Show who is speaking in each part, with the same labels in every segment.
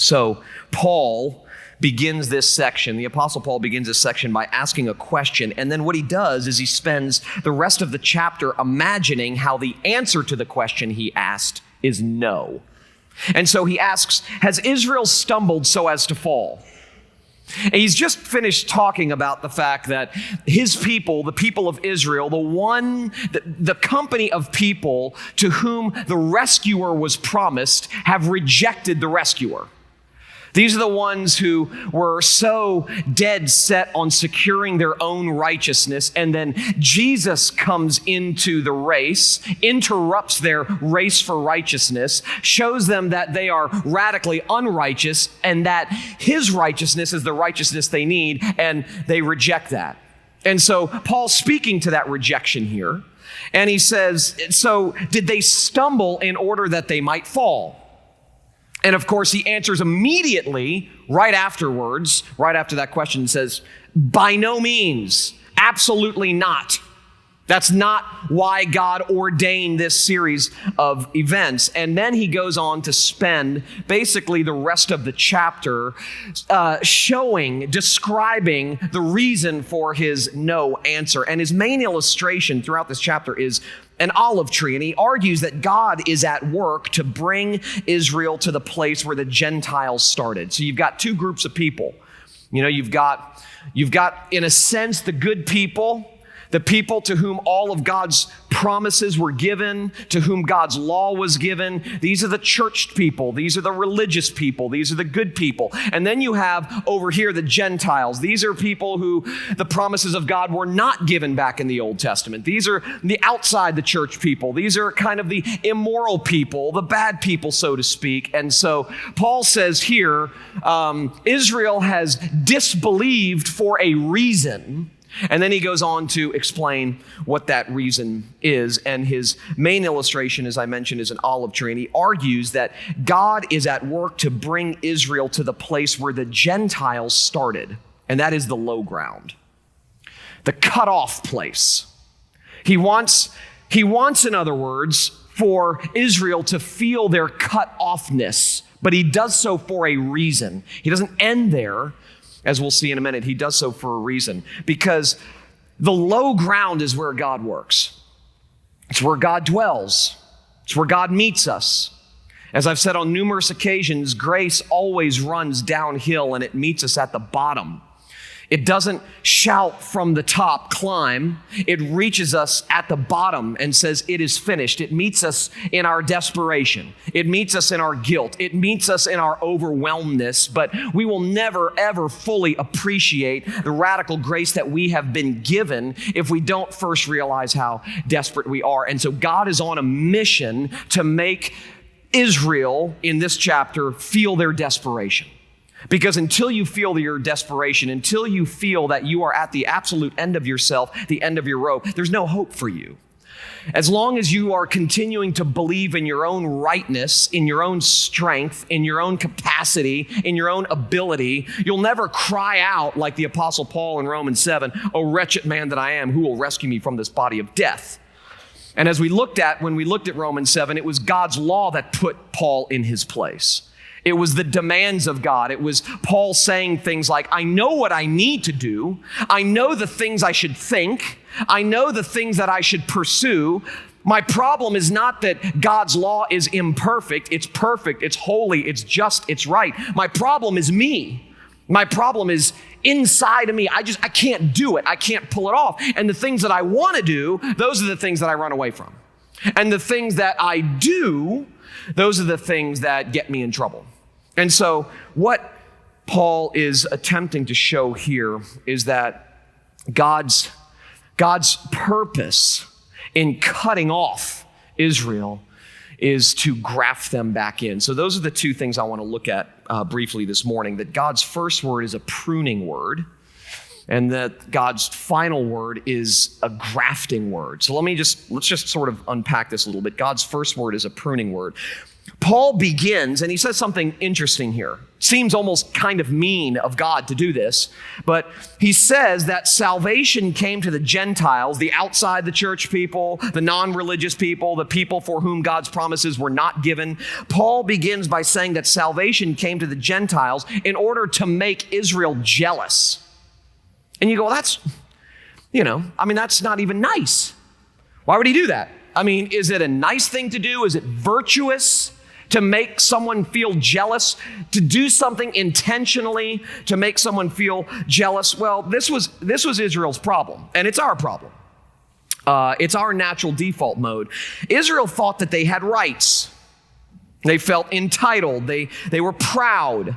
Speaker 1: So Paul begins this section, the Apostle Paul begins this section by asking a question, and then what he does is he spends the rest of the chapter imagining how the answer to the question he asked is no. And so he asks, has Israel stumbled so as to fall? And he's just finished talking about the fact that his people, the people of Israel, the company of people to whom the rescuer was promised, have rejected the rescuer. These are the ones who were so dead set on securing their own righteousness, and then Jesus comes into the race, interrupts their race for righteousness, shows them that they are radically unrighteous and that his righteousness is the righteousness they need, and they reject that. And so Paul's speaking to that rejection here, and he says, so did they stumble in order that they might fall? And of course, he answers immediately, right afterwards, right after that question, says, by no means, absolutely not. That's not why God ordained this series of events. And then he goes on to spend basically the rest of the chapter describing the reason for his no answer. And his main illustration throughout this chapter is an olive tree. And he argues that God is at work to bring Israel to the place where the Gentiles started. So you've got two groups of people. You know, you've got, in a sense, the good people, the people to whom all of God's promises were given, to whom God's law was given. These are the churched people. These are the religious people. These are the good people. And then you have over here the Gentiles. These are people who the promises of God were not given back in the Old Testament. These are the outside the church people. These are kind of the immoral people, the bad people, so to speak. And so Paul says here, Israel has disbelieved for a reason. And then he goes on to explain what that reason is. And his main illustration, as I mentioned, is an olive tree. And he argues that God is at work to bring Israel to the place where the Gentiles started. And that is the low ground, the cut-off place. He wants, in other words, for Israel to feel their cut-offness. But he does so for a reason. He doesn't end there. As we'll see in a minute, he does so for a reason, because the low ground is where God works. It's where God dwells. It's where God meets us. As I've said on numerous occasions, grace always runs downhill and it meets us at the bottom. It doesn't shout from the top, climb. It reaches us at the bottom and says, it is finished. It meets us in our desperation. It meets us in our guilt. It meets us in our overwhelmedness, but we will never, ever fully appreciate the radical grace that we have been given if we don't first realize how desperate we are. And so God is on a mission to make Israel, in this chapter, feel their desperation. Because until you feel your desperation, until you feel that you are at the absolute end of yourself, the end of your rope, there's no hope for you. As long as you are continuing to believe in your own rightness, in your own strength, in your own capacity, in your own ability, you'll never cry out like the Apostle Paul in Romans 7, "O wretched man that I am, who will rescue me from this body of death?" And as when we looked at Romans 7, it was God's law that put Paul in his place. It was the demands of God. It was Paul saying things like, I know what I need to do. I know the things I should think. I know the things that I should pursue. My problem is not that God's law is imperfect. It's perfect. It's holy. It's just. It's right. My problem is me. My problem is inside of me. I can't do it. I can't pull it off. And the things that I want to do, those are the things that I run away from. And the things that I do, those are the things that get me in trouble. And so what Paul is attempting to show here is that God's purpose in cutting off Israel is to graft them back in. So those are the two things I want to look at briefly this morning, that God's first word is a pruning word, and that God's final word is a grafting word. So let's just sort of unpack this a little bit. God's first word is a pruning word. Paul begins, and he says something interesting here. Seems almost kind of mean of God to do this, but he says that salvation came to the Gentiles, the outside the church people, the non-religious people, the people for whom God's promises were not given. Paul begins by saying that salvation came to the Gentiles in order to make Israel jealous. And you go, well, that's not even nice. Why would he do that? I mean, is it a nice thing to do? Is it virtuous to make someone feel jealous, to do something intentionally to make someone feel jealous? Well, this was Israel's problem, and it's our problem. It's our natural default mode. Israel thought that they had rights. They felt entitled. They were proud.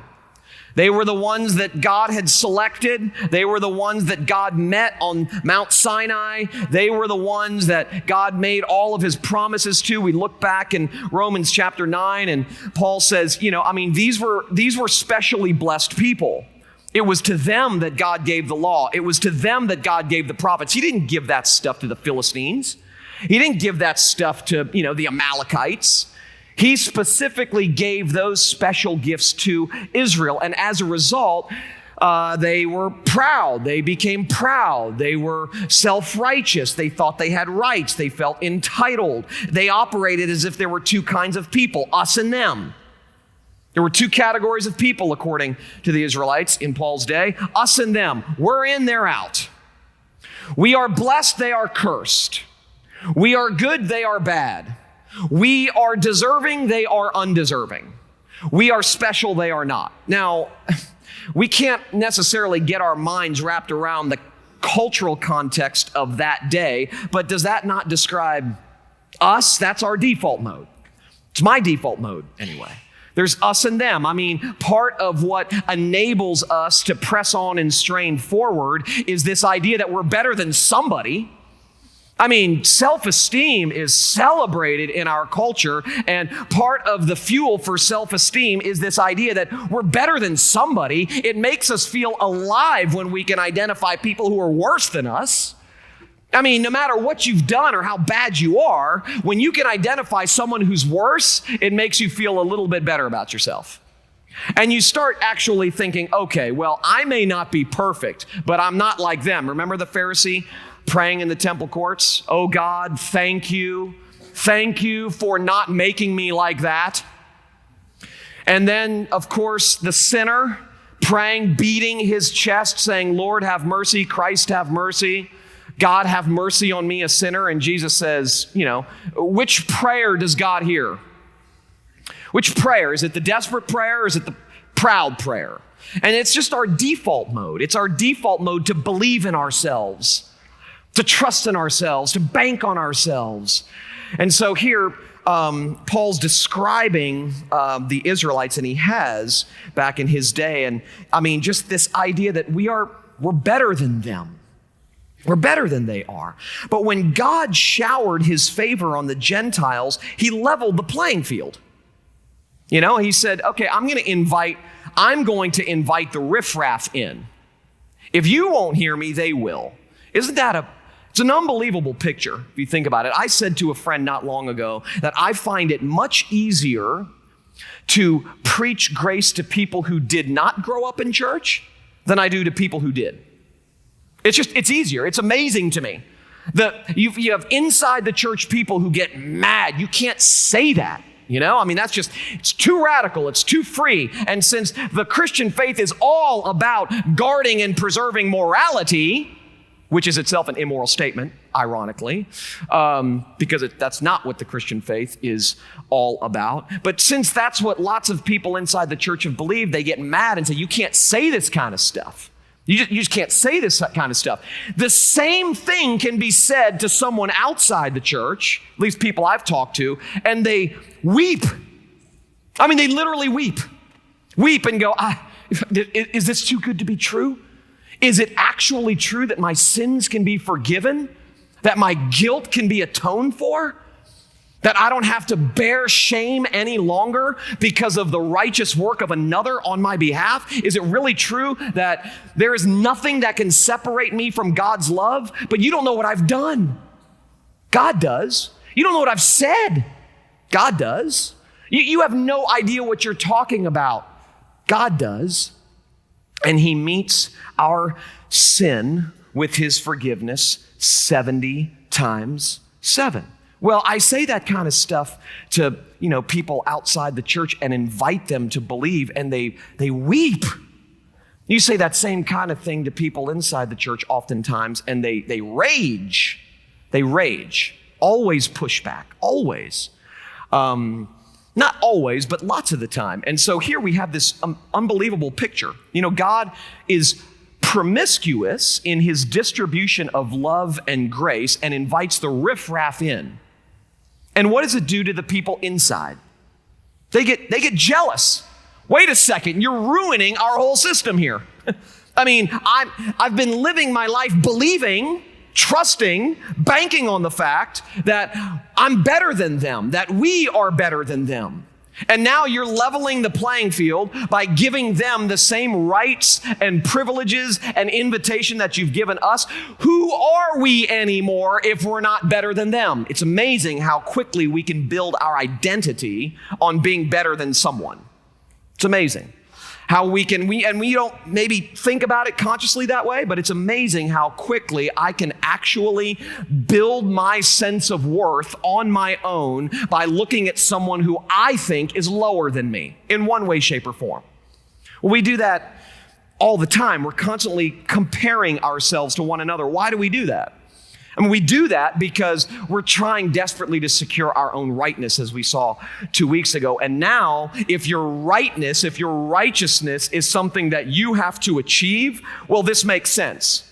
Speaker 1: They were the ones that God had selected. They were the ones that God met on Mount Sinai. They were the ones that God made all of his promises to. We look back in Romans chapter 9, and Paul says, these were specially blessed people. It was to them that God gave the law. It was to them that God gave the prophets. He didn't give that stuff to the Philistines. He didn't give that stuff to, the Amalekites. He specifically gave those special gifts to Israel. And as a result, they were proud. They became proud. They were self-righteous. They thought they had rights. They felt entitled. They operated as if there were two kinds of people, us and them. There were two categories of people, according to the Israelites in Paul's day, us and them. We're in, they're out. We are blessed, they are cursed. We are good, they are bad. We are deserving, they are undeserving. We are special, they are not. Now, we can't necessarily get our minds wrapped around the cultural context of that day, but does that not describe us? That's our default mode. It's my default mode anyway. There's us and them. Part of what enables us to press on and strain forward is this idea that we're better than somebody. Self-esteem is celebrated in our culture, and part of the fuel for self-esteem is this idea that we're better than somebody. It makes us feel alive when we can identify people who are worse than us. No matter what you've done or how bad you are, when you can identify someone who's worse, it makes you feel a little bit better about yourself. And you start actually thinking, okay, well, I may not be perfect, but I'm not like them. Remember the Pharisee praying in the temple courts? Oh God, thank you. Thank you for not making me like that. And then, of course, the sinner praying, beating his chest, saying, Lord, have mercy. Christ, have mercy. God, have mercy on me, a sinner. And Jesus says, which prayer does God hear? Which prayer? Is it the desperate prayer or is it the proud prayer? And it's just our default mode. It's our default mode to believe in ourselves, to trust in ourselves, to bank on ourselves. And so here, Paul's describing the Israelites, and he has back in his day. And just this idea that we're better than them. We're better than they are. But when God showered his favor on the Gentiles, he leveled the playing field. He said, okay, I'm going to invite the riffraff in. If you won't hear me, they will. Isn't that it's an unbelievable picture if you think about it. I said to a friend not long ago that I find it much easier to preach grace to people who did not grow up in church than I do to people who did. It's easier. It's amazing to me. You have inside the church people who get mad. You can't say that. It's too radical. It's too free. And since the Christian faith is all about guarding and preserving morality, which is itself an immoral statement, ironically, because that's not what the Christian faith is all about. But since that's what lots of people inside the church have believed, they get mad and say, you can't say this kind of stuff. You just can't say this kind of stuff. The same thing can be said to someone outside the church, at least people I've talked to, and they weep. They literally weep. Weep and go, is this too good to be true? Is it actually true that my sins can be forgiven? That my guilt can be atoned for? That I don't have to bear shame any longer because of the righteous work of another on my behalf? Is it really true that there is nothing that can separate me from God's love? But you don't know what I've done. God does. You don't know what I've said. God does. You have no idea what you're talking about. God does. And he meets our sin with his forgiveness 70 times 7. Well, I say that kind of stuff to, people outside the church and invite them to believe, and they weep. You say that same kind of thing to people inside the church oftentimes, and they rage. They rage. Always pushback. Always. Not always, but lots of the time. And so here we have this unbelievable picture. God is promiscuous in his distribution of love and grace and invites the riffraff in. And what does it do to the people inside? They get jealous. Wait a second, you're ruining our whole system here. I've been living my life believing, trusting, banking on the fact that I'm better than them, that we are better than them. And now you're leveling the playing field by giving them the same rights and privileges and invitation that you've given us. Who are we anymore if we're not better than them? It's amazing how quickly we can build our identity on being better than someone. It's amazing how we don't maybe think about it consciously that way, but it's amazing how quickly I can actually build my sense of worth on my own by looking at someone who I think is lower than me in one way, shape, or form. Well, we do that all the time. We're constantly comparing ourselves to one another. Why do we do that? We do that because we're trying desperately to secure our own rightness, as we saw 2 weeks ago. And now, if your rightness, if your righteousness is something that you have to achieve, well, this makes sense.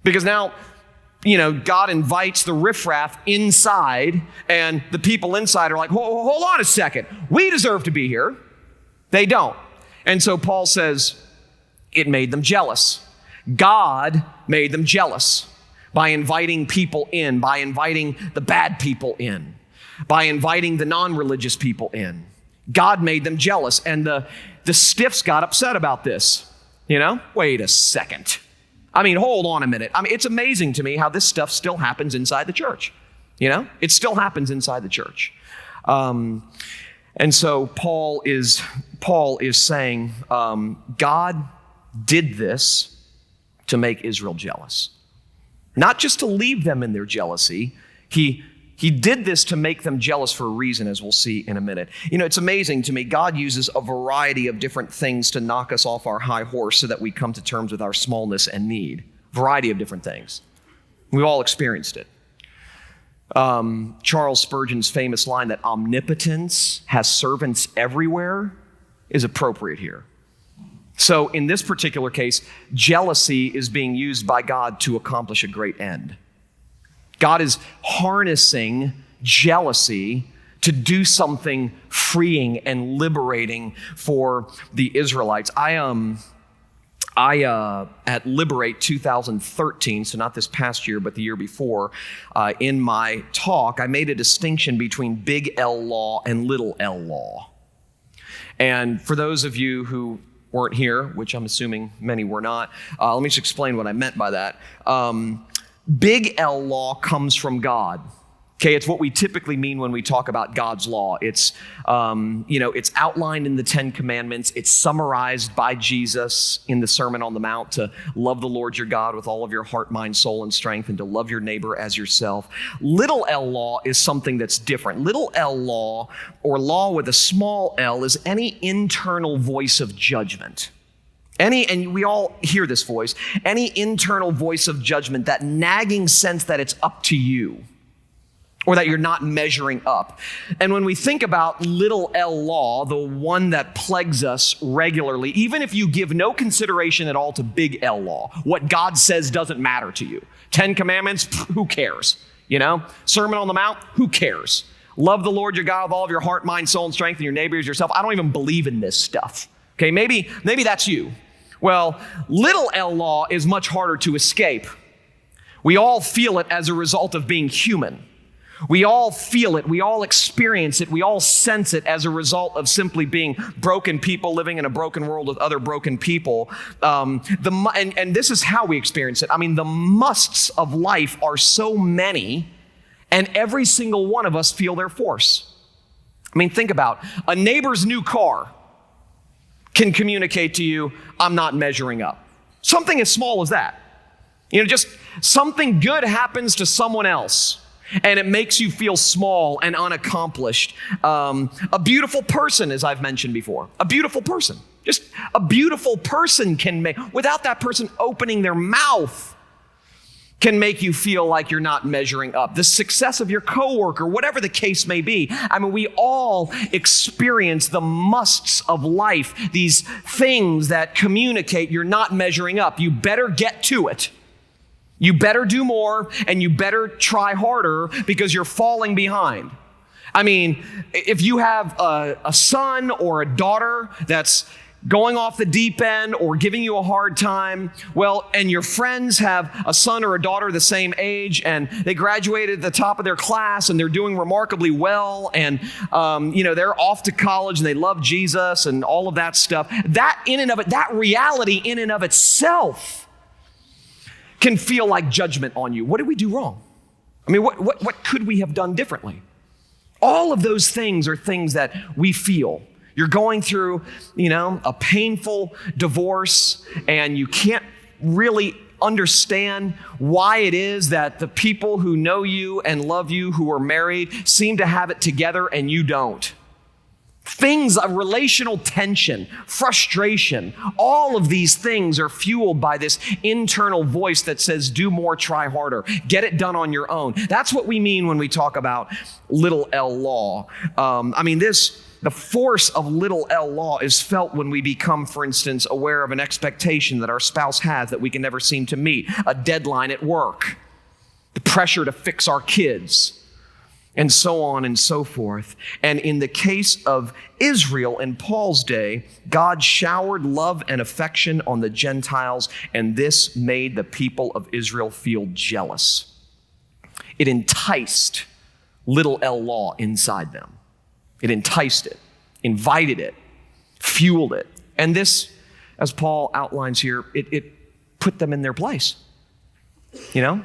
Speaker 1: Because now, God invites the riffraff inside, and the people inside are like, hold on a second. We deserve to be here. They don't. And so Paul says, it made them jealous. God made them jealous. By inviting people in, by inviting the bad people in, by inviting the non-religious people in. God made them jealous, and the stiffs got upset about this. Wait a second. Hold on a minute. It's amazing to me how this stuff still happens inside the church. It still happens inside the church. And so Paul is saying, God did this to make Israel jealous. Not just to leave them in their jealousy. He did this to make them jealous for a reason, as we'll see in a minute. It's amazing to me. God uses a variety of different things to knock us off our high horse so that we come to terms with our smallness and need. Variety of different things. We've all experienced it. Charles Spurgeon's famous line that omnipotence has servants everywhere is appropriate here. So in this particular case, jealousy is being used by God to accomplish a great end. God is harnessing jealousy to do something freeing and liberating for the Israelites. I at Liberate 2013, so not this past year, but the year before, in my talk, I made a distinction between big L law and little L law. And for those of you who weren't here, which I'm assuming many were not, let me just explain what I meant by that. Big L law comes from God. Okay, it's what we typically mean when we talk about God's law. It's, it's outlined in the 10 Commandments. It's summarized by Jesus in the Sermon on the Mount to love the Lord your God with all of your heart, mind, soul, and strength, and to love your neighbor as yourself. Little L law is something that's different. Little L law, or law with a small l, is any internal voice of judgment. And we all hear this voice, any internal voice of judgment, that nagging sense that it's up to you, or that you're not measuring up. And when we think about little L law, the one that plagues us regularly, even if you give no consideration at all to big L law, what God says doesn't matter to you. 10 Commandments, who cares? Sermon on the Mount, who cares? Love the Lord your God with all of your heart, mind, soul, and strength, and your neighbor as yourself. I don't even believe in this stuff. Okay, maybe that's you. Well, little L law is much harder to escape. We all feel it as a result of being human. We all feel it, we all experience it, we all sense it as a result of simply being broken people living in a broken world with other broken people. And this is how we experience it. The musts of life are so many, and every single one of us feel their force. I mean, think about a neighbor's new car can communicate to you, I'm not measuring up. Something as small as that. Just something good happens to someone else and it makes you feel small and unaccomplished. A beautiful person, as I've mentioned before, a beautiful person. Just a beautiful person can make, without that person opening their mouth, can make you feel like you're not measuring up. The success of your coworker, whatever the case may be. I mean, we all experience the musts of life, these things that communicate you're not measuring up. You better get to it. You better do more, and you better try harder because you're falling behind. I mean, if you have a son or a daughter that's going off the deep end or giving you a hard time, well, and your friends have a son or a daughter the same age and they graduated at the top of their class and they're doing remarkably well and, they're off to college and they love Jesus and all of that stuff, that reality in and of itself can feel like judgment on you. What did we do wrong? I mean, what could we have done differently? All of those things are things that we feel. You're going through, a painful divorce and you can't really understand why it is that the people who know you and love you who are married seem to have it together and you don't. Things of relational tension, frustration, all of these things are fueled by this internal voice that says, do more, try harder, get it done on your own. That's what we mean when we talk about little L law. The force of little L law is felt when we become, for instance, aware of an expectation that our spouse has that we can never seem to meet, a deadline at work, the pressure to fix our kids, and so on and so forth. And in the case of Israel in Paul's day, God showered love and affection on the Gentiles, and this made the people of Israel feel jealous. It enticed little L law inside them. It enticed it, invited it, fueled it. And this, as Paul outlines here, it put them in their place. God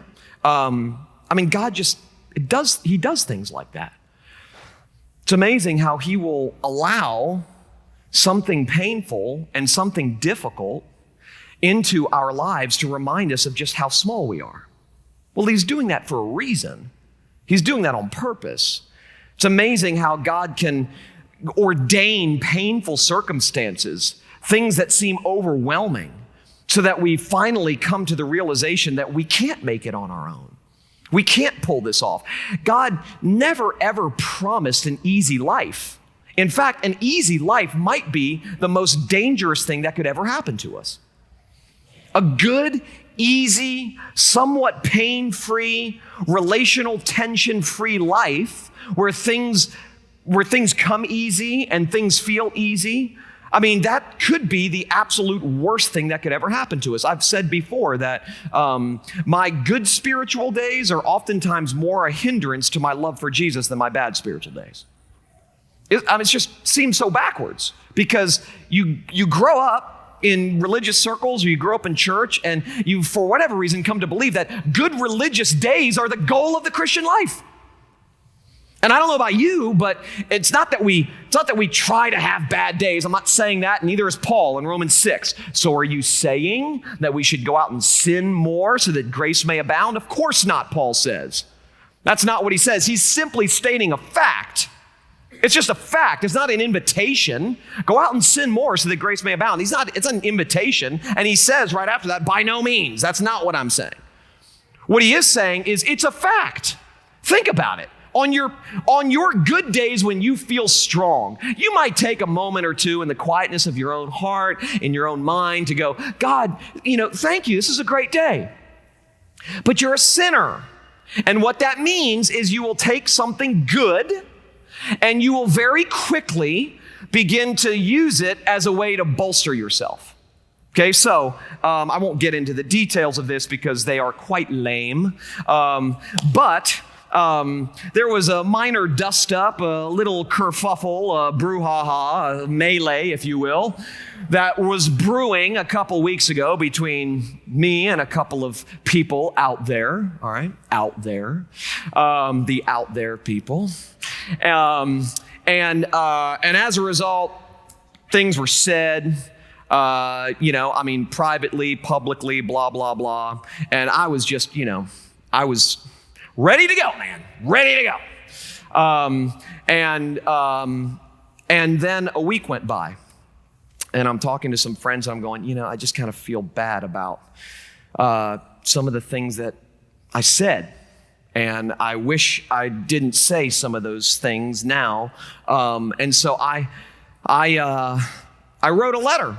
Speaker 1: he does things like that. It's amazing how he will allow something painful and something difficult into our lives to remind us of just how small we are. Well, he's doing that for a reason. He's doing that on purpose. It's amazing how God can ordain painful circumstances, things that seem overwhelming, so that we finally come to the realization that we can't make it on our own. We can't pull this off. God never, ever promised an easy life. In fact, an easy life might be the most dangerous thing that could ever happen to us. A good, easy, somewhat pain-free, relational tension-free life where things come easy and things feel easy. I mean, that could be the absolute worst thing that could ever happen to us. I've said before that my good spiritual days are oftentimes more a hindrance to my love for Jesus than my bad spiritual days. It just seems so backwards because you grow up in religious circles or you grow up in church and you, for whatever reason, come to believe that good religious days are the goal of the Christian life. And I don't know about you, but it's not that we try to have bad days. I'm not saying that, neither is Paul in Romans 6. So are you saying that we should go out and sin more so that grace may abound? Of course not, Paul says. That's not what he says. He's simply stating a fact. It's just a fact. It's not an invitation. Go out and sin more so that grace may abound. It's an invitation. And he says right after that, by no means. That's not what I'm saying. What he is saying is it's a fact. Think about it. On your good days when you feel strong, you might take a moment or two in the quietness of your own heart, in your own mind to go, God, thank you. This is a great day. But you're a sinner. And what that means is you will take something good and you will very quickly begin to use it as a way to bolster yourself. Okay, so I won't get into the details of this because they are quite lame, but there was a minor dust-up, a little kerfuffle, a brouhaha, a melee, if you will, that was brewing a couple weeks ago between me and a couple of people out there, all right, out there, the out there people. And as a result, things were said, privately, publicly, blah, blah, blah. And I was just, I was ready to go, man, ready to go. And then a week went by, and I'm talking to some friends, and I'm going, I just kind of feel bad about some of the things that I said. And I wish I didn't say some of those things now. And so I wrote a letter,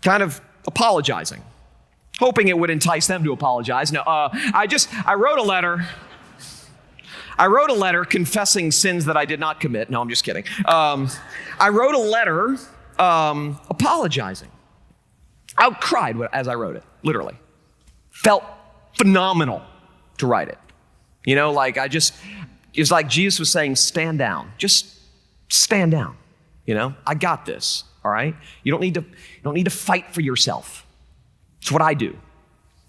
Speaker 1: kind of apologizing, hoping it would entice them to apologize. No, I wrote a letter. I wrote a letter confessing sins that I did not commit. No, I'm just kidding. I wrote a letter apologizing. I cried as I wrote it, literally. Felt phenomenal to write it. It's like Jesus was saying, stand down. Just stand down. I got this, all right? You don't need to fight for yourself. It's what I do.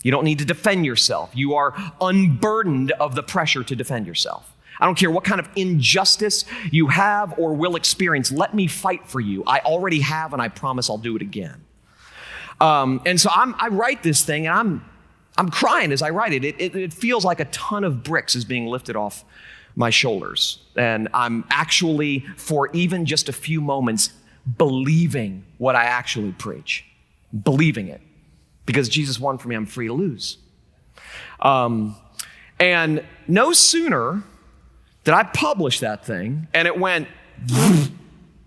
Speaker 1: You don't need to defend yourself. You are unburdened of the pressure to defend yourself. I don't care what kind of injustice you have or will experience. Let me fight for you. I already have, and I promise I'll do it again. And so I write this thing, and I'm crying as I write it. It feels like a ton of bricks is being lifted off my shoulders. And I'm actually, for even just a few moments, believing what I actually preach. Believing it. Because Jesus won for me, I'm free to lose. And no sooner did I publish that thing, and it went,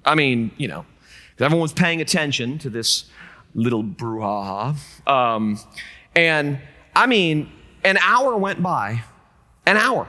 Speaker 1: everyone's paying attention to this little brouhaha. An hour went by. An hour.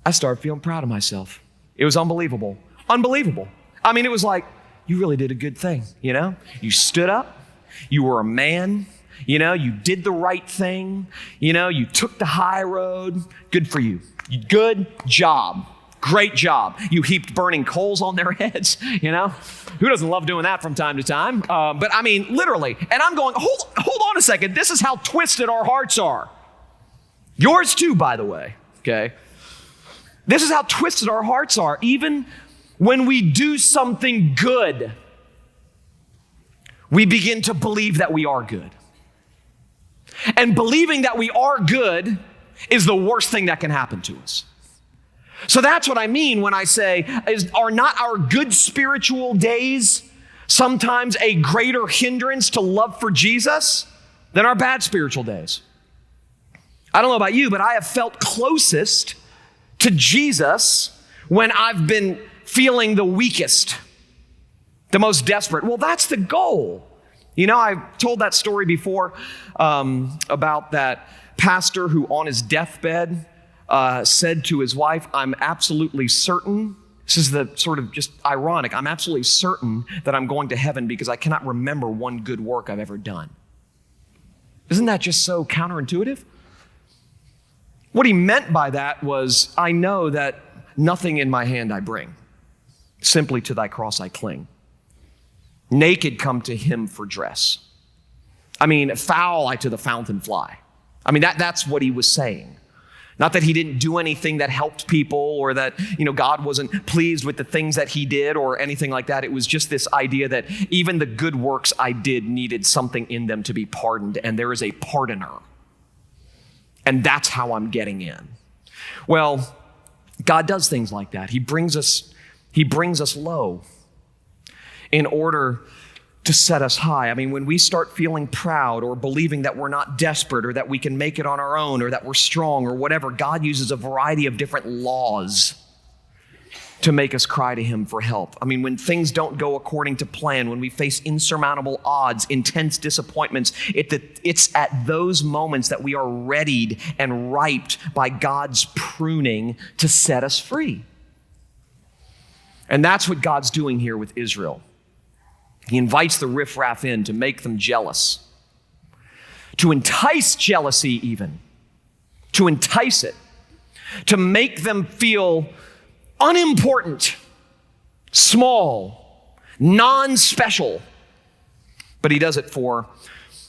Speaker 1: I started feeling proud of myself. It was unbelievable. Unbelievable. It was like, you really did a good thing, You stood up. You were a man. You did the right thing. You took the high road. Good for you. Good job. Great job. You heaped burning coals on their heads, Who doesn't love doing that from time to time? Literally. And I'm going, hold on a second. This is how twisted our hearts are. Yours too, by the way, okay? This is how twisted our hearts are. Even when we do something good, we begin to believe that we are good. And believing that we are good is the worst thing that can happen to us. So that's what I mean when I say, are not our good spiritual days sometimes a greater hindrance to love for Jesus than our bad spiritual days? I don't know about you, but I have felt closest to Jesus when I've been feeling the weakest, the most desperate. Well, that's the goal. I've told that story before about that pastor who on his deathbed said to his wife, I'm absolutely certain, this is the sort of just ironic, I'm absolutely certain that I'm going to heaven because I cannot remember one good work I've ever done. Isn't that just so counterintuitive? What he meant by that was, I know that nothing in my hand I bring, simply to thy cross I cling. Naked come to him for dress. Foul I to the fountain fly. That's what he was saying. Not that he didn't do anything that helped people or that, God wasn't pleased with the things that he did or anything like that. It was just this idea that even the good works I did needed something in them to be pardoned, and there is a pardoner. And that's how I'm getting in. Well, God does things like that. He brings us low in order to set us high. When we start feeling proud or believing that we're not desperate or that we can make it on our own or that we're strong or whatever, God uses a variety of different laws to make us cry to him for help. When things don't go according to plan, when we face insurmountable odds, intense disappointments, it's at those moments that we are readied and riped by God's pruning to set us free. And that's what God's doing here with Israel. He invites the riffraff in to make them jealous, to entice jealousy even, to entice it, to make them feel unimportant, small, non-special. But he does it for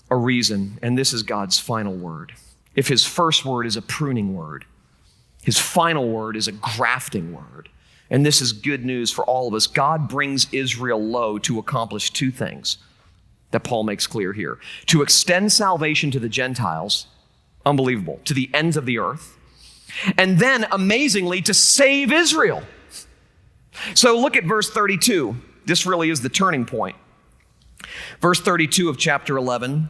Speaker 1: a reason, and this is God's final word. If his first word is a pruning word, his final word is a grafting word. And this is good news for all of us. God brings Israel low to accomplish two things that Paul makes clear here. To extend salvation to the Gentiles, unbelievable, to the ends of the earth. And then, amazingly, to save Israel. So look at verse 32. This really is the turning point. Verse 32 of chapter 11.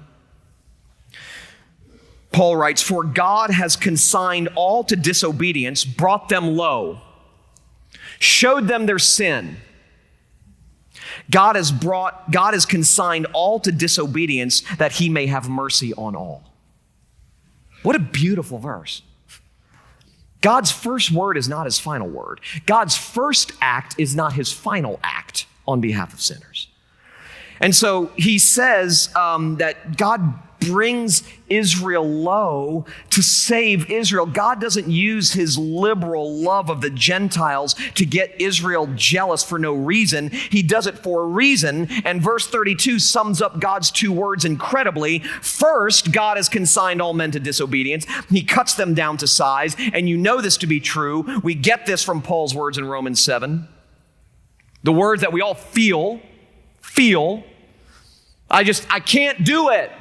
Speaker 1: Paul writes, "For God has consigned all to disobedience, brought them low, showed them their sin. God has consigned all to disobedience that he may have mercy on all." What a beautiful verse. God's first word is not his final word. God's first act is not his final act on behalf of sinners. And so he says that God brings Israel low to save Israel. God doesn't use his liberal love of the Gentiles to get Israel jealous for no reason. He does it for a reason. And verse 32 sums up God's two words incredibly. First, God has consigned all men to disobedience. He cuts them down to size. And you know this to be true. We get this from Paul's words in Romans 7. The words that we all feel. I can't do it.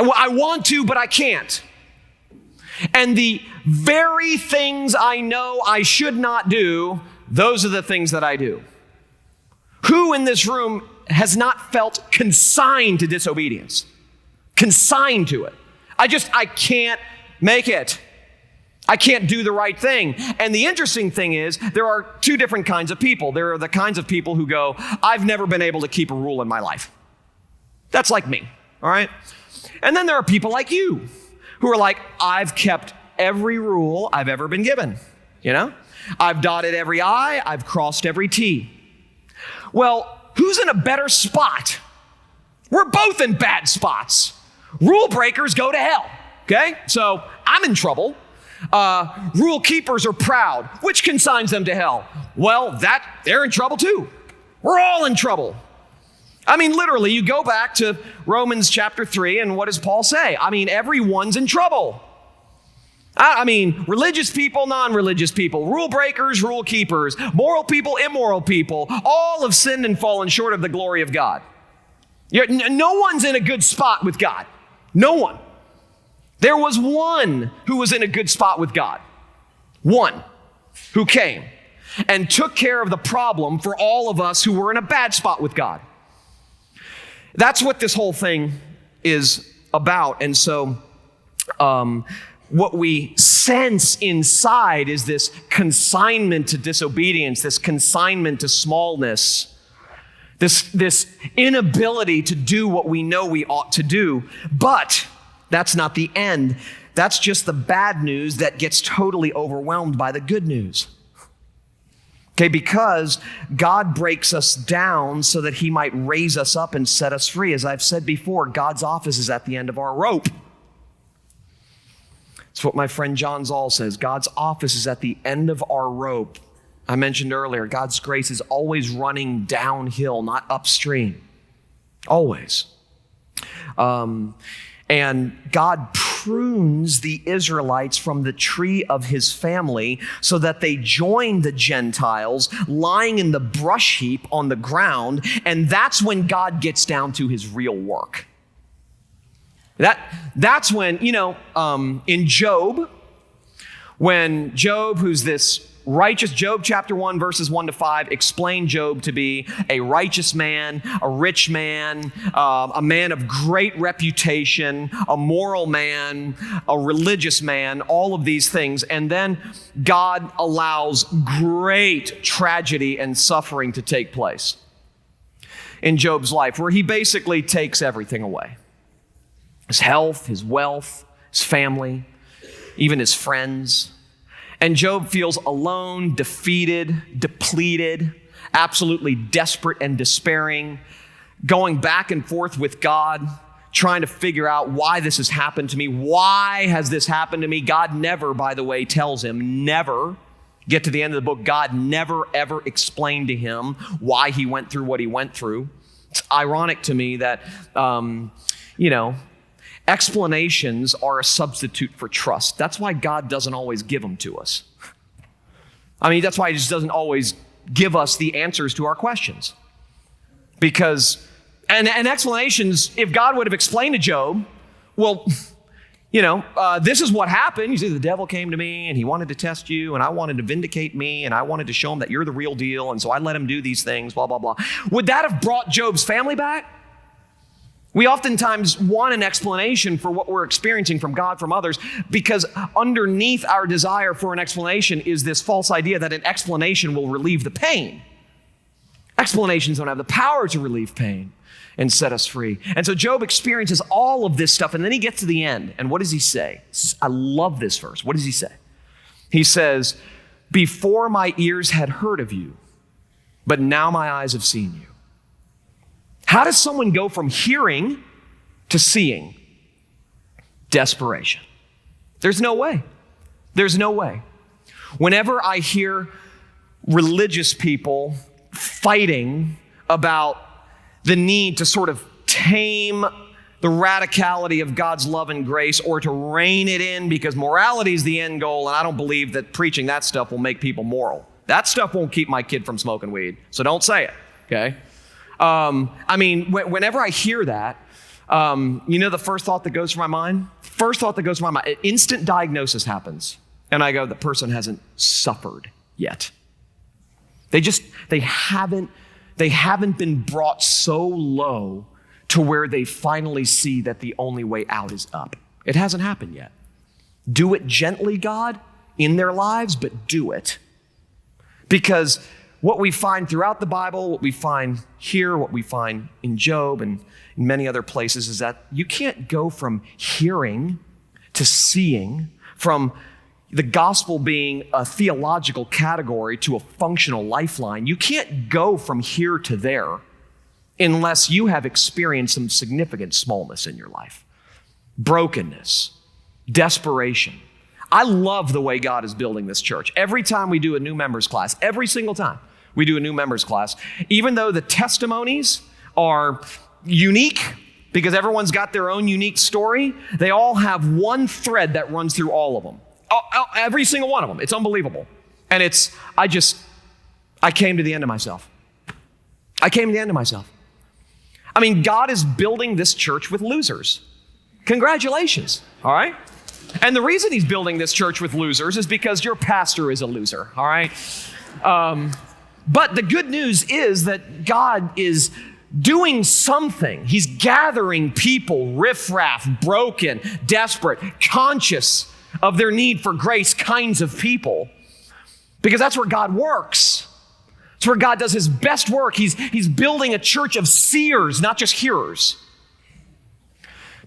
Speaker 1: I want to, but I can't. And the very things I know I should not do, those are the things that I do. Who in this room has not felt consigned to disobedience? Consigned to it. I can't make it. I can't do the right thing. And the interesting thing is, there are two different kinds of people. There are the kinds of people who go, I've never been able to keep a rule in my life. That's like me, all right? And then there are people like you who are like, I've kept every rule I've ever been given. You know, I've dotted every I, I've crossed every T. Well, who's in a better spot? We're both in bad spots. Rule breakers go to hell, okay? So I'm in trouble. Rule keepers are proud. Which consigns them to hell? Well, they're in trouble too. We're all in trouble. I mean, literally, you go back to Romans chapter 3, and what does Paul say? I mean, everyone's in trouble. I mean, religious people, non-religious people, rule breakers, rule keepers, moral people, immoral people, all have sinned and fallen short of the glory of God. No one's in a good spot with God. No one. There was one who was in a good spot with God. One who came and took care of the problem for all of us who were in a bad spot with God. That's what this whole thing is about. And so what we sense inside is this consignment to disobedience, this consignment to smallness, this inability to do what we know we ought to do. But that's not the end. That's just the bad news that gets totally overwhelmed by the good news. Okay, because God breaks us down so that he might raise us up and set us free. As I've said before, God's office is at the end of our rope. It's what my friend John Zoll says. God's office is at the end of our rope. I mentioned earlier, God's grace is always running downhill, not upstream. Always. And God prunes the Israelites from the tree of his family so that they join the Gentiles lying in the brush heap on the ground. And that's when God gets down to his real work. That's when, in Job, when Job, who's this righteous, Job chapter 1, verses 1 to 5, explain Job to be a righteous man, a rich man, a man of great reputation, a moral man, a religious man, all of these things. And then God allows great tragedy and suffering to take place in Job's life, where he basically takes everything away. His health, his wealth, his family, even his friends. And Job feels alone, defeated, depleted, absolutely desperate and despairing, going back and forth with God, trying to figure out why this has happened to me. Why has this happened to me? God never, by the way, tells him, never. Get to the end of the book, God never, ever explained to him why he went through what he went through. It's ironic to me that, explanations are a substitute for trust. That's why God doesn't always give them to us. I mean, that's why he just doesn't always give us the answers to our questions. Because, and explanations, if God would have explained to Job, well, this is what happened. You see, the devil came to me and he wanted to test you and I wanted to vindicate me and I wanted to show him that you're the real deal. And so I let him do these things, blah, blah, blah. Would that have brought Job's family back? We oftentimes want an explanation for what we're experiencing from God, from others, because underneath our desire for an explanation is this false idea that an explanation will relieve the pain. Explanations don't have the power to relieve pain and set us free. And so Job experiences all of this stuff, and then he gets to the end. And what does he say? I love this verse. What does he say? He says, "Before my ears had heard of you, but now my eyes have seen you." How does someone go from hearing to seeing? Desperation. There's no way. There's no way. Whenever I hear religious people fighting about the need to sort of tame the radicality of God's love and grace or to rein it in because morality is the end goal, and I don't believe that preaching that stuff will make people moral. That stuff won't keep my kid from smoking weed, so don't say it, okay? Whenever I hear that, the first thought that goes through my mind? First thought that goes through my mind, instant diagnosis happens. And I go, the person hasn't suffered yet. They haven't been brought so low to where they finally see that the only way out is up. It hasn't happened yet. Do it gently, God, in their lives, but do it. Because what we find throughout the Bible, what we find here, what we find in Job and in many other places is that you can't go from hearing to seeing, from the gospel being a theological category to a functional lifeline. You can't go from here to there unless you have experienced some significant smallness in your life. Brokenness, desperation. I love the way God is building this church. Every time we do a new members class, every single time we do a new members class, even though the testimonies are unique because everyone's got their own unique story, they all have one thread that runs through all of them. Every single one of them. It's unbelievable. And I came to the end of myself. I came to the end of myself. I mean, God is building this church with losers. Congratulations, all right? And the reason he's building this church with losers is because your pastor is a loser, all right? But the good news is that God is doing something. He's gathering people, riffraff, broken, desperate, conscious of their need for grace kinds of people. Because that's where God works. It's where God does his best work. He's building a church of seers, not just hearers.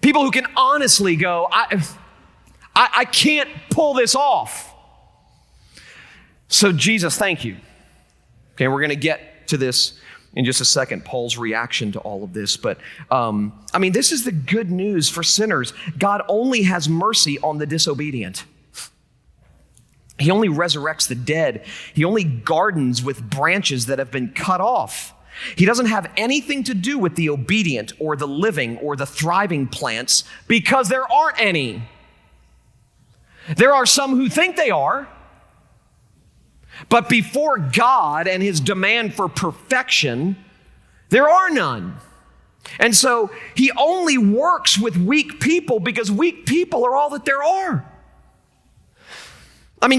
Speaker 1: People who can honestly go, I can't pull this off. So Jesus, thank you. Okay, we're going to get to this in just a second, Paul's reaction to all of this. But, this is the good news for sinners. God only has mercy on the disobedient. He only resurrects the dead. He only gardens with branches that have been cut off. He doesn't have anything to do with the obedient or the living or the thriving plants because there aren't any. There are some who think they are. But before God and his demand for perfection, there are none. And so he only works with weak people because weak people are all that there are.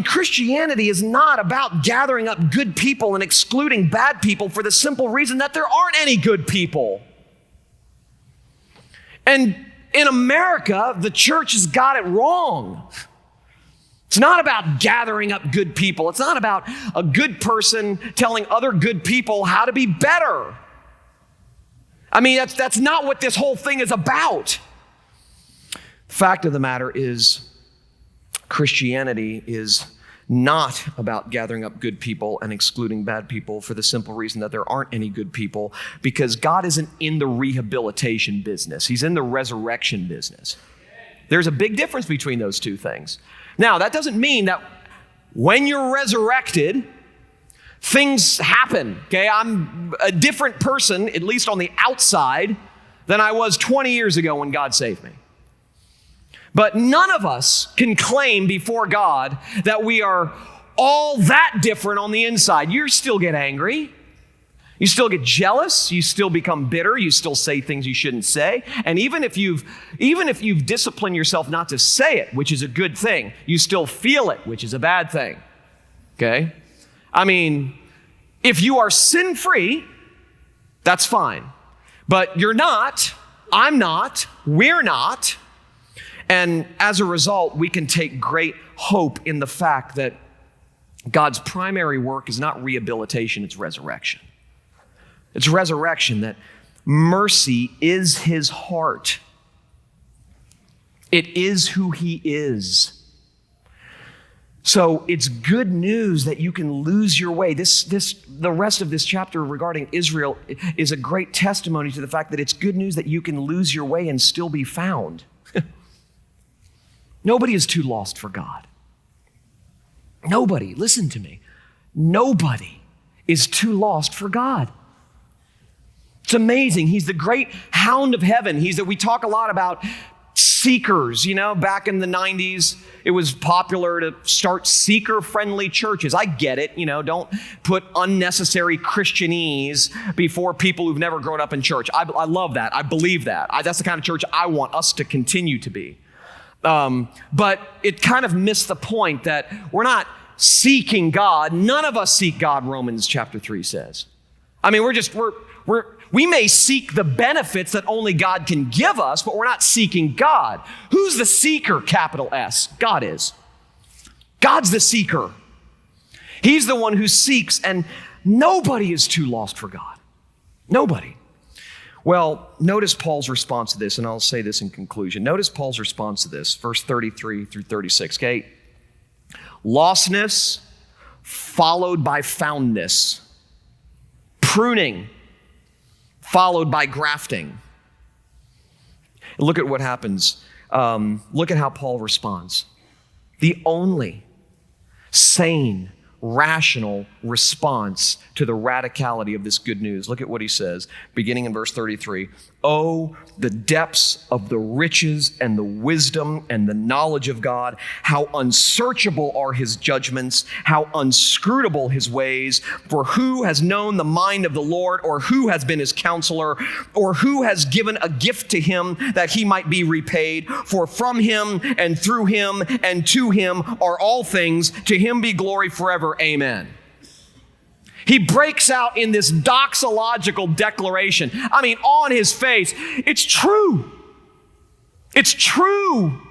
Speaker 1: Christianity is not about gathering up good people and excluding bad people for the simple reason that there aren't any good people. And in America, the church has got it wrong. It's not about gathering up good people. It's not about a good person telling other good people how to be better. That's not what this whole thing is about. The fact of the matter is, Christianity is not about gathering up good people and excluding bad people for the simple reason that there aren't any good people, because God isn't in the rehabilitation business. He's in the resurrection business. There's a big difference between those two things. Now, that doesn't mean that when you're resurrected, things happen, okay? I'm a different person, at least on the outside, than I was 20 years ago when God saved me. But none of us can claim before God that we are all that different on the inside. You still get angry. You still get jealous. You still become bitter. You still say things you shouldn't say. And even if you've disciplined yourself not to say it, which is a good thing, you still feel it, which is a bad thing. Okay? I mean, if you are sin-free, that's fine. But you're not, I'm not, we're not. And as a result, we can take great hope in the fact that God's primary work is not rehabilitation, it's resurrection. It's resurrection, that mercy is his heart. It is who he is. So it's good news that you can lose your way. The rest of this chapter regarding Israel is a great testimony to the fact that it's good news that you can lose your way and still be found. Nobody is too lost for God. Nobody, listen to me, nobody is too lost for God. It's amazing. He's the great hound of heaven. We talk a lot about seekers. Back in the 90s, it was popular to start seeker-friendly churches. I get it. Don't put unnecessary Christianese before people who've never grown up in church. I love that. I believe that. That's the kind of church I want us to continue to be. But it kind of missed the point that we're not seeking God. None of us seek God, Romans chapter 3 says. I mean, we may seek the benefits that only God can give us, but we're not seeking God. Who's the seeker, capital S? God is. God's the seeker. He's the one who seeks, and nobody is too lost for God. Nobody. Well, notice Paul's response to this, and I'll say this in conclusion. Notice Paul's response to this, verse 33 through 36. Okay? Lostness followed by foundness. Pruning followed by grafting. Look at what happens. Look at how Paul responds. The only sane, rational response to the radicality of this good news. Look at what he says, beginning in verse 33. Oh, the depths of the riches and the wisdom and the knowledge of God. How unsearchable are his judgments, how inscrutable his ways. For who has known the mind of the Lord, or who has been his counselor, or who has given a gift to him that he might be repaid? For from him and through him and to him are all things. To him be glory forever. Amen. He breaks out in this doxological declaration. I mean, on his face, it's true. It's true.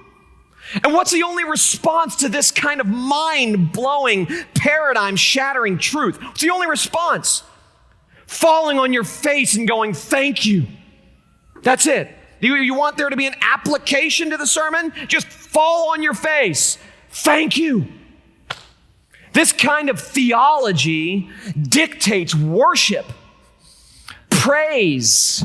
Speaker 1: And what's the only response to this kind of mind-blowing, paradigm-shattering truth? What's the only response? Falling on your face and going, thank you. That's it. You want there to be an application to the sermon? Just fall on your face. Thank you. This kind of theology dictates worship, praise,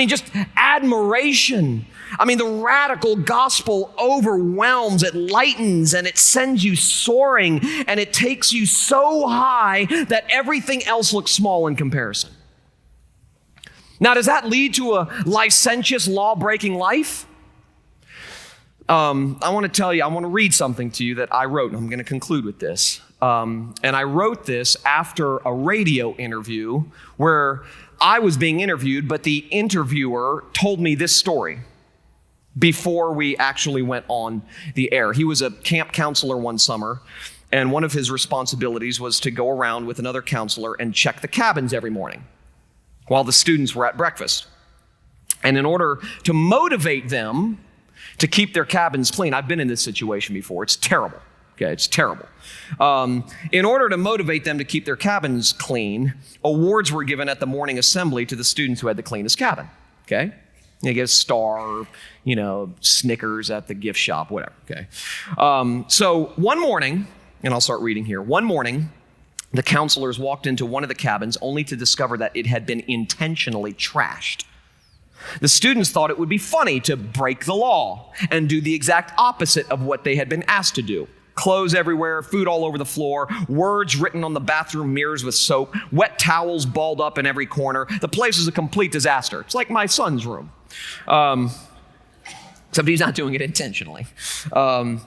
Speaker 1: just admiration. The radical gospel overwhelms, it lightens, and it sends you soaring, and it takes you so high that everything else looks small in comparison. Now, does that lead to a licentious, law-breaking life? I want to read something to you that I wrote, and I'm going to conclude with this. And I wrote this after a radio interview where I was being interviewed, but the interviewer told me this story before we actually went on the air. He was a camp counselor one summer, and one of his responsibilities was to go around with another counselor and check the cabins every morning while the students were at breakfast. And in order to motivate them to keep their cabins clean. I've been in this situation before. It's terrible. Okay, it's terrible. In order to motivate them to keep their cabins clean, awards were given at the morning assembly to the students who had the cleanest cabin. Okay? You get a star, Snickers at the gift shop, whatever. Okay? So one morning, and I'll start reading here. One morning, the counselors walked into one of the cabins only to discover that it had been intentionally trashed. The students thought it would be funny to break the law and do the exact opposite of what they had been asked to do. Clothes everywhere, food all over the floor, words written on the bathroom mirrors with soap, wet towels balled up in every corner. The place is a complete disaster. It's like my son's room. Except he's not doing it intentionally. So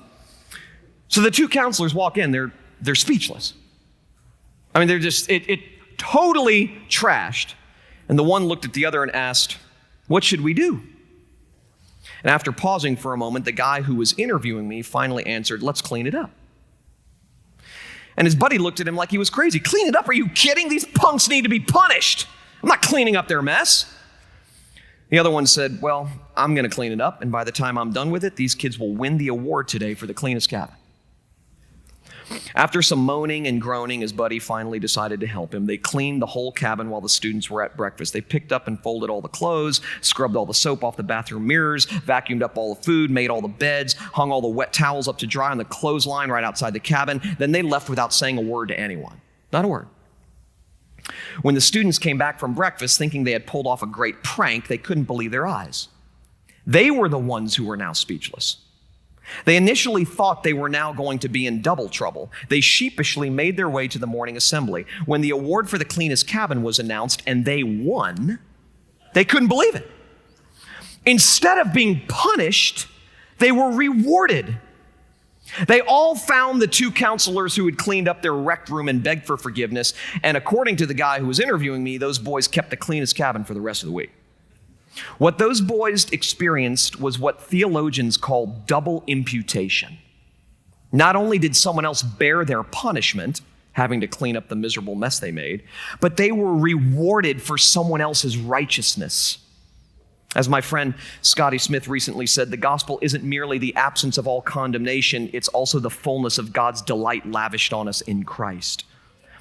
Speaker 1: the two counselors walk in. They're they're speechless. I mean, they're just, it totally trashed. And the one looked at the other and asked, "What should we do?" And after pausing for a moment, the guy who was interviewing me finally answered, "Let's clean it up." And his buddy looked at him like he was crazy. "Clean it up? Are you kidding? These punks need to be punished. I'm not cleaning up their mess." The other one said, "Well, I'm going to clean it up, and by the time I'm done with it, these kids will win the award today for the cleanest cabin." After some moaning and groaning, his buddy finally decided to help him. They cleaned the whole cabin while the students were at breakfast. They picked up and folded all the clothes, scrubbed all the soap off the bathroom mirrors, vacuumed up all the food, made all the beds, hung all the wet towels up to dry on the clothesline right outside the cabin. Then they left without saying a word to anyone. Not a word. When the students came back from breakfast thinking they had pulled off a great prank, they couldn't believe their eyes. They were the ones who were now speechless. They initially thought they were now going to be in double trouble. They sheepishly made their way to the morning assembly. When the award for the cleanest cabin was announced and they won, they couldn't believe it. Instead of being punished, they were rewarded. They all found the two counselors who had cleaned up their wrecked room and begged for forgiveness. And according to the guy who was interviewing me, those boys kept the cleanest cabin for the rest of the week. What those boys experienced was what theologians call double imputation. Not only did someone else bear their punishment, having to clean up the miserable mess they made, but they were rewarded for someone else's righteousness. As my friend Scotty Smith recently said, the gospel isn't merely the absence of all condemnation, it's also the fullness of God's delight lavished on us in Christ.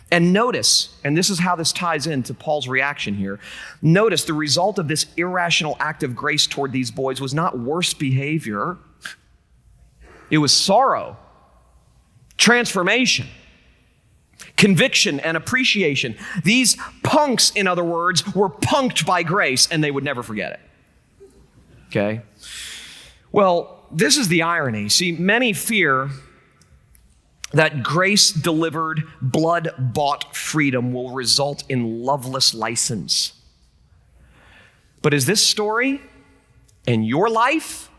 Speaker 1: And notice, and this is how this ties into Paul's reaction here, notice the result of this irrational act of grace toward these boys was not worse behavior. It was sorrow, transformation, conviction, and appreciation. These punks, in other words, were punked by grace, and they would never forget it. Okay? Well, this is the irony. See, many fear that grace-delivered, blood-bought freedom will result in loveless license. But is this story and your life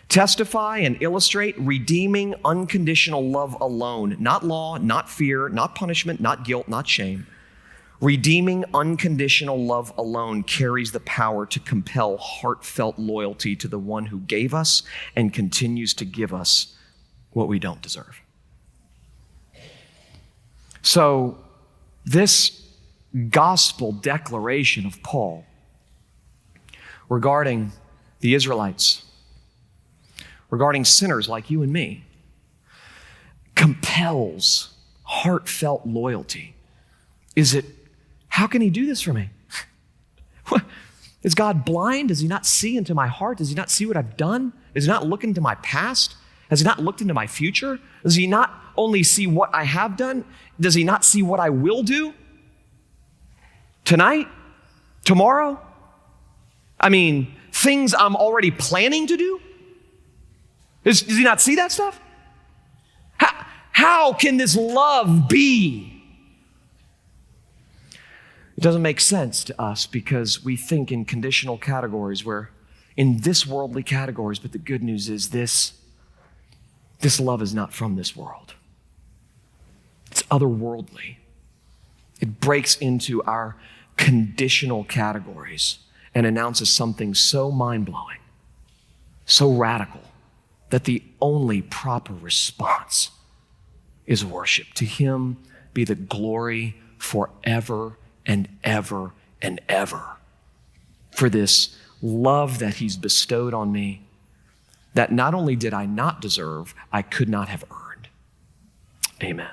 Speaker 1: testify and illustrate redeeming, unconditional love alone? Not law, not fear, not punishment, not guilt, not shame. Redeeming, unconditional love alone carries the power to compel heartfelt loyalty to the one who gave us and continues to give us what we don't deserve. So, this gospel declaration of Paul regarding the Israelites, regarding sinners like you and me, compels heartfelt loyalty. How can he do this for me? Is God blind? Does he not see into my heart? Does he not see what I've done? Does he not look into my past? Has he not looked into my future? Does he not only see what I have done? Does he not see what I will do? Tonight? Tomorrow? I mean, things I'm already planning to do? Does he not see that stuff? How can this love be? It doesn't make sense to us because we think in conditional categories in this worldly categories, but the good news is this love is not from this world. It's otherworldly. It breaks into our conditional categories and announces something so mind-blowing, so radical, that the only proper response is worship. To him be the glory forever and ever and ever for this love that he's bestowed on me that not only did I not deserve, I could not have earned. Amen.